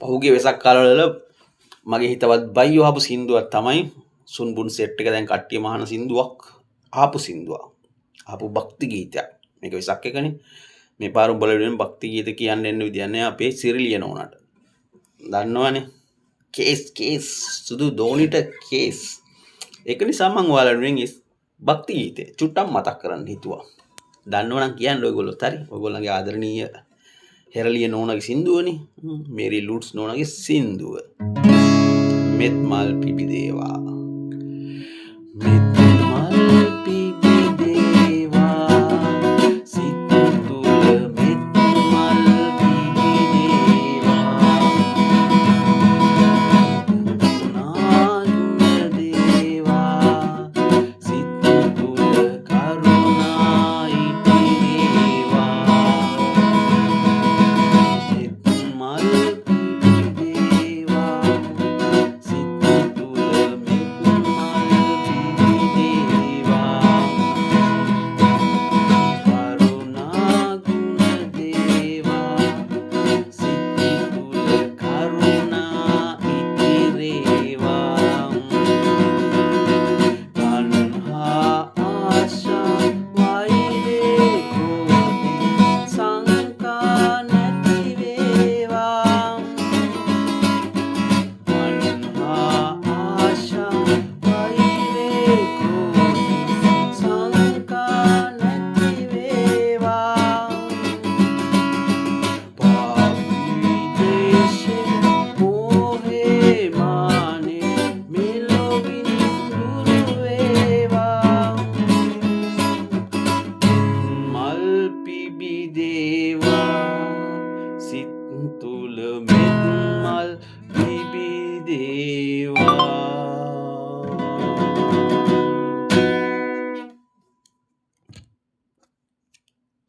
පහුගිය වෙසක් කාලවල මගේ හිතවත් බයියෝ ආපු සින්දුවක් තමයි සුන්බුන් සෙට් එක දැන් කට්ටිය මහන සින්දුවක් ආපු සින්දුවක්. ආපු භක්ති ගීතයක්. මේක වෙසක් එකනේ. මේ පාර උඹලා වෙනුවෙන් භක්ති ගීත කියන්න එන්න විදියක් නෑ අපේ සිරිලිය නෝනාට. දන්නවනේ. කේස් සුදු දෝනිට කේස්. ඒක නිසා මම ඔයාලා වෙනුවෙන් භක්ති ගීතේ චුට්ටක් මතක් කරන්න හිතුවා. දන්නවනම් කියන්න ඔයගොල්ලොත් හරි. ඔයගොල්ලන්ගේ ආදරණීය හෙරලිය නෝනගේ සින්දුවනේ. මේරි ලූට්ස් නෝනගේ සින්දුව. මෙත් මල් පිබිදේවා. මෙත් මල් පිබිදේවා. සිත තුළ මෙත් මල් පිබිදේවා. නාග දේවා. සිත තුළ කරුණා ඉතිරේවා. මෙත් මල් පිබිදේවා. සිත තුළ මෙත් මල් පිබිදේවා. කරුණා ගුණ දේවා. සිත තුළ කරුණා ඉතිරේවා. තණ්හා ආශා වෛරේ ක්‍රෝධේ සංකා නැති වේවා. තණ්හා ආශා වෛරේ ක්‍රෝධේ සංකා නැති වේවා. පාපී දේශේ මෝහේ මානේ මෙලොවින් දුරු වේවා. මල් පිබිදේවා. සිත තුළ මෙත් මල් පිබිදේවා.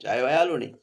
ජය ඔයාලුනේ.